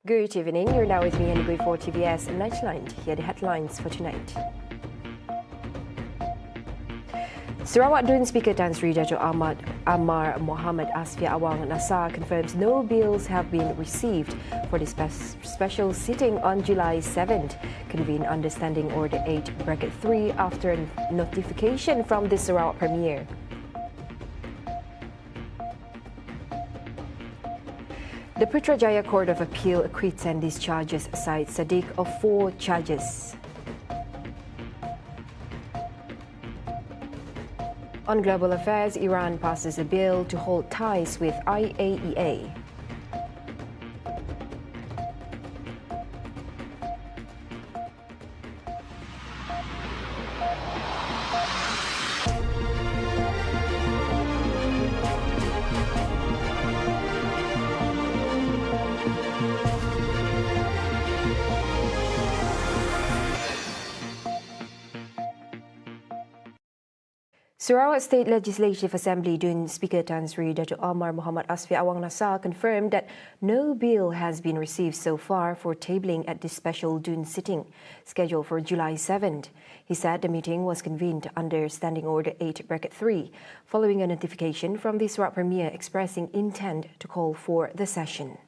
Good evening. You're now with me and for TVS Nightline. Here are the headlines for tonight. Sarawak Dun Speaker Tan Sri Dato' Ammar Mohammed ASFIA Awang Nasar confirms no bills have been received for the special sitting on July 7th, convened under Standing Order 8-3 after notification from the Sarawak Premier. The Putrajaya Court of Appeal acquits and discharges Syed Sadiq of 4 charges. On global affairs, Iran passes a bill to hold ties with IAEA. Sarawak State Legislative Assembly Dun Speaker Tan Sri Dato' Ammar Mohammed ASFIA Awang Nasar confirmed that no bill has been received so far for tabling at this special Dun sitting, scheduled for July 7th. He said the meeting was convened under Standing Order 8-3, following a notification from the Sarawak Premier expressing intent to call for the session.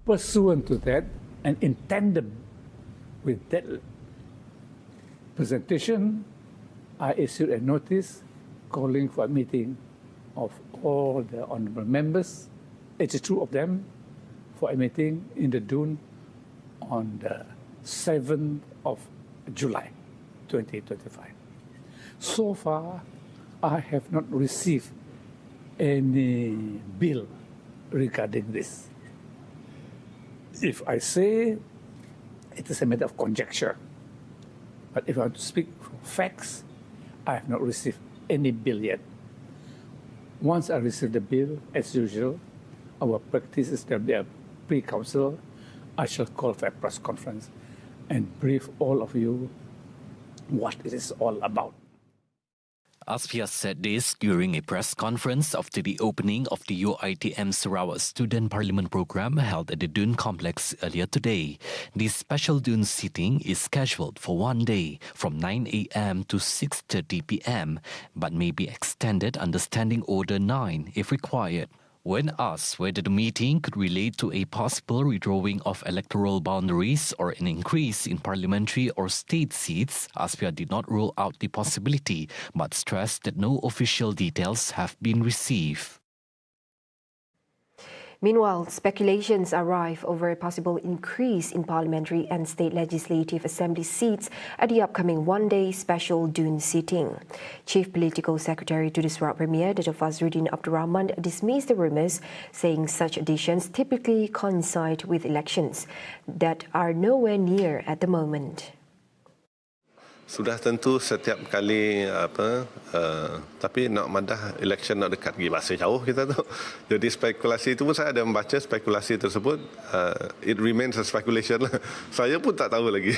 Pursuant to that, and in tandem with that presentation, I issued a notice calling for a meeting of all the honourable members, 82 of them, for a meeting in the Dun on the 7th of July 2025. So far, I have not received any bill regarding this. If I say it is a matter of conjecture, but if I want to speak from facts, I have not received any bill yet. Once I receive the bill, as usual, our practice is that there pre-council, I shall call for a press conference and brief all of you what it is all about. ASFIA said this during a press conference after the opening of the UiTM Sarawak Student Parliament Programme held at the Dun Complex earlier today. This special Dun sitting is scheduled for 1 day from 9 a.m. to 6:30 p.m. but may be extended under Standing Order 9 if required. When asked whether the meeting could relate to a possible redrawing of electoral boundaries or an increase in parliamentary or state seats, ASFIA did not rule out the possibility but stressed that no official details have been received. Meanwhile, speculations are rife over a possible increase in parliamentary and state legislative assembly seats at the upcoming one-day special Dun sitting. Chief Political Secretary to the Sarawak Premier, Dato' Fazruddin Abdul Rahman, dismissed the rumours, saying such additions typically coincide with elections that are nowhere near at the moment. Sudah tentu setiap kali tapi nak madah election nak dekat lagi masih jauh kita tu. Jadi spekulasi itu pun saya ada membaca spekulasi tersebut. It remains a speculation lah. Saya pun tak tahu lagi.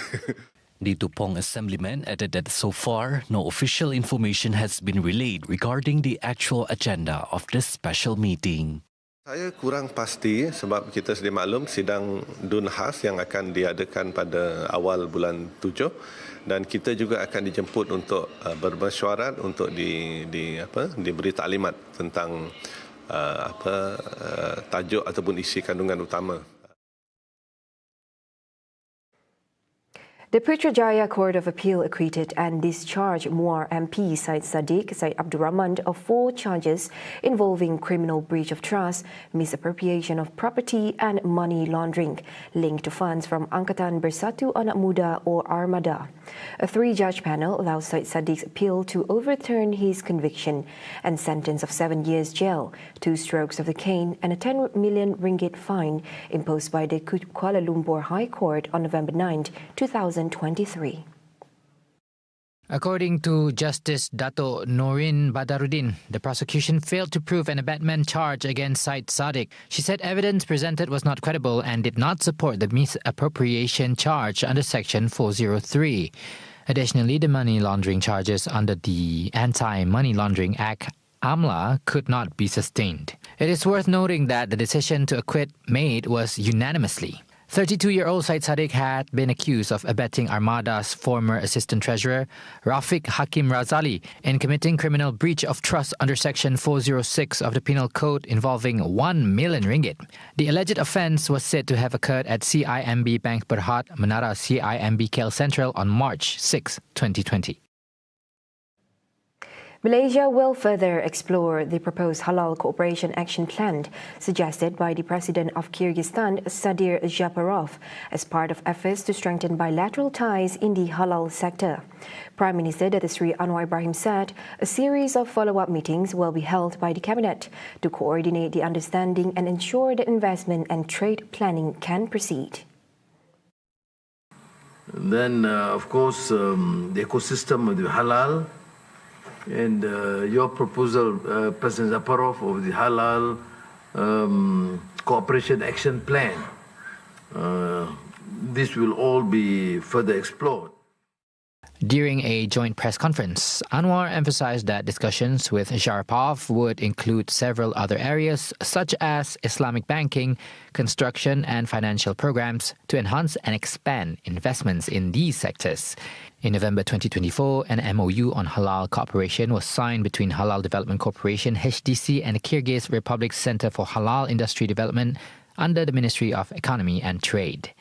The Tupong assemblyman added that so far, no official information has been relayed regarding the actual agenda of this special meeting. Saya kurang pasti sebab kita sedia maklum sidang Dun khas yang akan diadakan pada awal bulan 7 dan kita juga akan dijemput untuk bermesyuarat untuk diberi taklimat tentang tajuk ataupun isi kandungan utama. The Putrajaya Court of Appeal acquitted and discharged Muar MP Syed Sadiq Syed Abdul Rahman of 4 charges involving criminal breach of trust, misappropriation of property and money laundering linked to funds from Angkatan Bersatu Anak Muda or Armada. A 3-judge panel allowed Syed Sadiq's appeal to overturn his conviction and sentence of 7 years jail, 2 strokes of the cane and a 10 million ringgit fine imposed by the Kuala Lumpur High Court on November 9, 2023. According to Justice Dato' Norin Badaruddin, the prosecution failed to prove an abetment charge against Syed Sadiq. She said evidence presented was not credible and did not support the misappropriation charge under Section 403. Additionally, the money laundering charges under the Anti-Money Laundering Act AMLA could not be sustained. It is worth noting that the decision to acquit made was unanimously. 32-year-old Syed Saddiq had been accused of abetting Armada's former assistant treasurer, Rafiq Hakim Razali, in committing criminal breach of trust under Section 406 of the Penal Code involving 1 million ringgit. The alleged offence was said to have occurred at CIMB Bank Berhad, Menara CIMB KL Central on March 6, 2020. Malaysia will further explore the proposed Halal Cooperation Action Plan suggested by the President of Kyrgyzstan, Sadir Japarov, as part of efforts to strengthen bilateral ties in the halal sector. Prime Minister Datuk Seri Anwar Ibrahim said a series of follow-up meetings will be held by the Cabinet to coordinate the understanding and ensure that investment and trade planning can proceed. Then, of course, the ecosystem of the halal, and your proposal, President Japarov, of the Halal Cooperation Action Plan. This will all be further explored. During a joint press conference, Anwar emphasized that discussions with Japarov would include several other areas such as Islamic banking, construction and financial programs to enhance and expand investments in these sectors. In November 2024, an MOU on halal cooperation was signed between Halal Development Corporation (HDC) and the Kyrgyz Republic's Center for Halal Industry Development under the Ministry of Economy and Trade.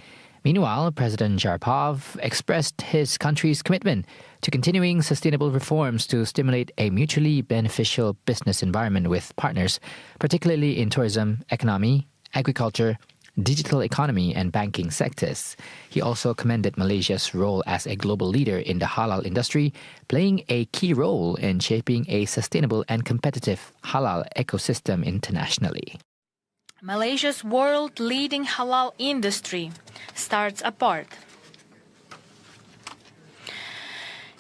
Meanwhile, President Japarov expressed his country's commitment to continuing sustainable reforms to stimulate a mutually beneficial business environment with partners, particularly in tourism, economy, agriculture, digital economy and banking sectors. He also commended Malaysia's role as a global leader in the halal industry, playing a key role in shaping a sustainable and competitive halal ecosystem internationally. Malaysia's world-leading halal industry starts apart.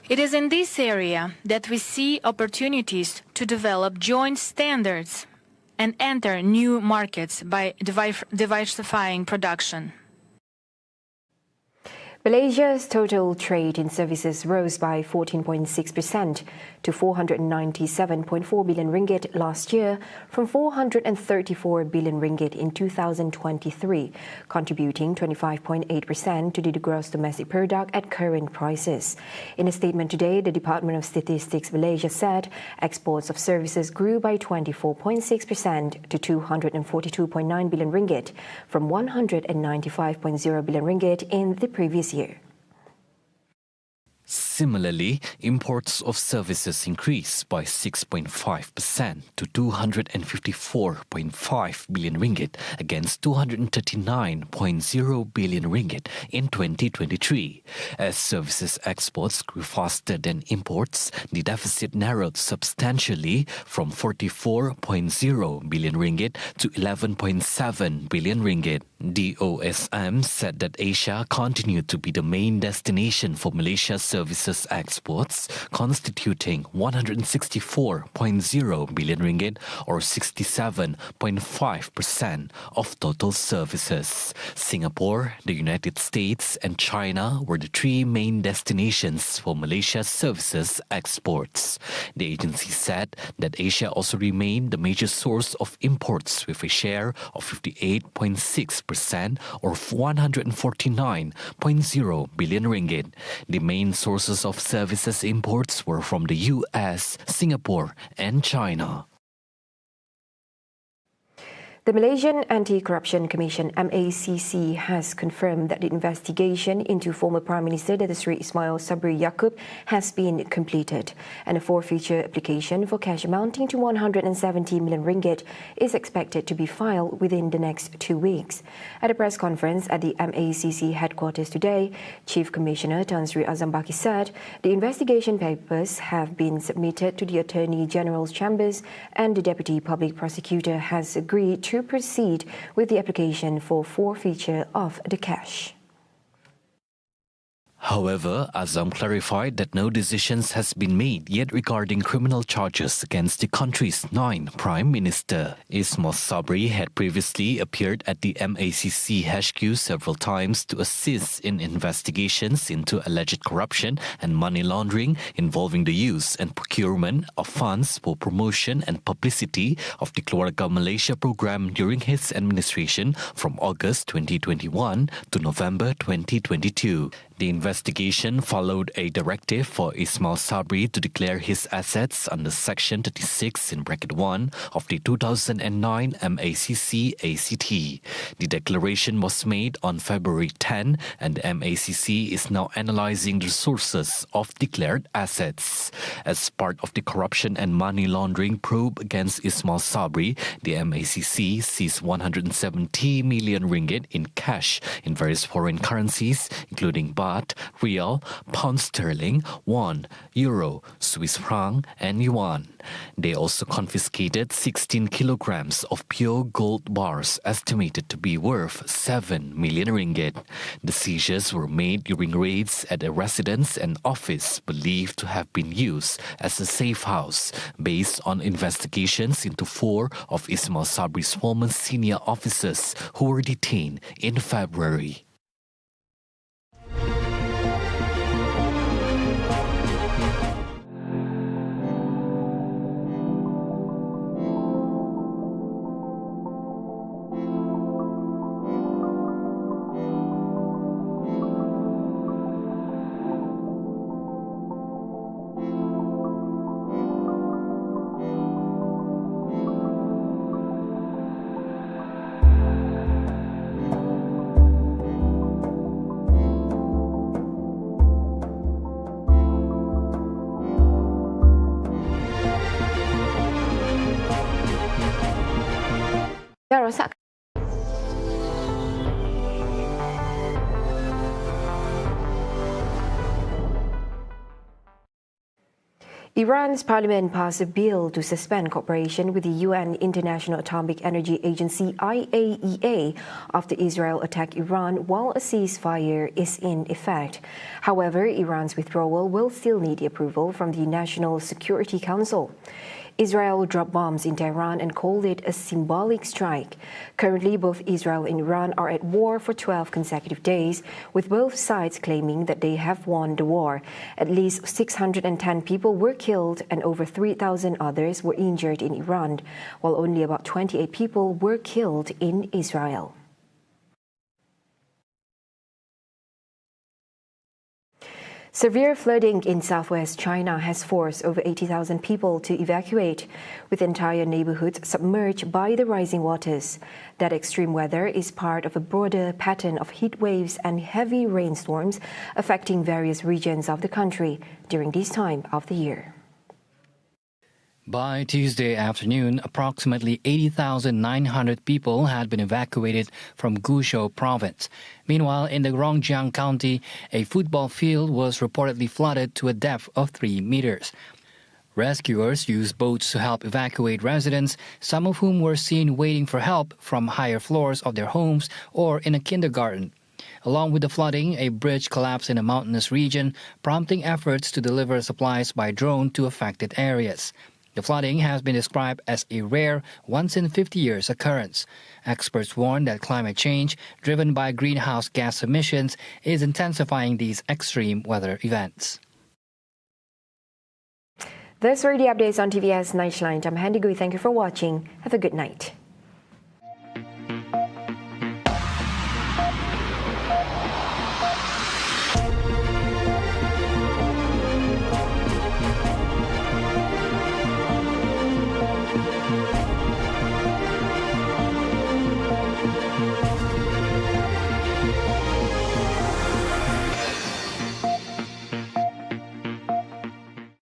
It is in this area that we see opportunities to develop joint standards and enter new markets by diversifying production. Malaysia's total trade in services rose by 14.6% to 497.4 billion ringgit last year from 434 billion ringgit in 2023, contributing 25.8% to the gross domestic product at current prices. In a statement today, the Department of Statistics Malaysia said exports of services grew by 24.6% to 242.9 billion ringgit from 195.0 billion ringgit in the previous year. Similarly, imports of services increased by 6.5% to 254.5 billion ringgit against 239.0 billion ringgit in 2023. As services exports grew faster than imports, the deficit narrowed substantially from 44.0 billion ringgit to 11.7 billion ringgit. The OSM said that Asia continued to be the main destination for Malaysia's services exports, constituting 164.0 billion ringgit or 67.5% of total services. Singapore, the United States and China were the three main destinations for Malaysia's services exports. The agency said that Asia also remained the major source of imports with a share of 58.6% or 149.0 billion ringgit. The main sources of services imports were from the US, Singapore and China. The Malaysian Anti-Corruption Commission (MACC) has confirmed that the investigation into former Prime Minister Datuk Seri Ismail Sabri Yaakob has been completed, and a forfeiture application for cash amounting to 170 million ringgit is expected to be filed within the next 2 weeks. At a press conference at the MACC headquarters today, Chief Commissioner Tan Sri Azam Baki said the investigation papers have been submitted to the Attorney General's chambers and the Deputy Public Prosecutor has agreed to proceed with the application for forfeiture of the cash. However, Azam clarified that no decisions has been made yet regarding criminal charges against the country's 9th Prime Minister. Ismail Sabri had previously appeared at the MACC HQ several times to assist in investigations into alleged corruption and money laundering involving the use and procurement of funds for promotion and publicity of the Keluarga Malaysia program during his administration from August 2021 to November 2022. The investigation followed a directive for Ismail Sabri to declare his assets under Section 36(1) of the 2009 MACC ACT. The declaration was made on February 10 and the MACC is now analysing the sources of declared assets. As part of the corruption and money laundering probe against Ismail Sabri, the MACC seized 170 million ringgit in cash in various foreign currencies, including baht, rial, pound sterling, won, euro, Swiss franc, and yuan. They also confiscated 16 kilograms of pure gold bars estimated to be worth 7 million ringgit. The seizures were made during raids at a residence and office believed to have been used as a safe house based on investigations into 4 of Ismail Sabri's former senior officers who were detained in February. Rosak. Iran's parliament passed a bill to suspend cooperation with the UN International Atomic Energy Agency IAEA after Israel attacked Iran while a ceasefire is in effect. However, Iran's withdrawal will still need the approval from the National Security Council. Israel dropped bombs in Tehran and called it a symbolic strike. Currently, both Israel and Iran are at war for 12 consecutive days, with both sides claiming that they have won the war. At least 610 people were killed and over 3,000 others were injured in Iran, while only about 28 people were killed in Israel. Severe flooding in southwest China has forced over 80,000 people to evacuate, with entire neighborhoods submerged by the rising waters. That extreme weather is part of a broader pattern of heat waves and heavy rainstorms affecting various regions of the country during this time of the year. By Tuesday afternoon, approximately 80,900 people had been evacuated from Guizhou province. Meanwhile, in the Rongjiang County, a football field was reportedly flooded to a depth of 3 meters. Rescuers used boats to help evacuate residents, some of whom were seen waiting for help from higher floors of their homes or in a kindergarten. Along with the flooding, a bridge collapsed in a mountainous region, prompting efforts to deliver supplies by drone to affected areas. The flooding has been described as a rare, once-in-50-years occurrence. Experts warn that climate change, driven by greenhouse gas emissions, is intensifying these extreme weather events. Those were the updates on TVS Nightline. I'm Handy Gui. Thank you for watching. Have a good night.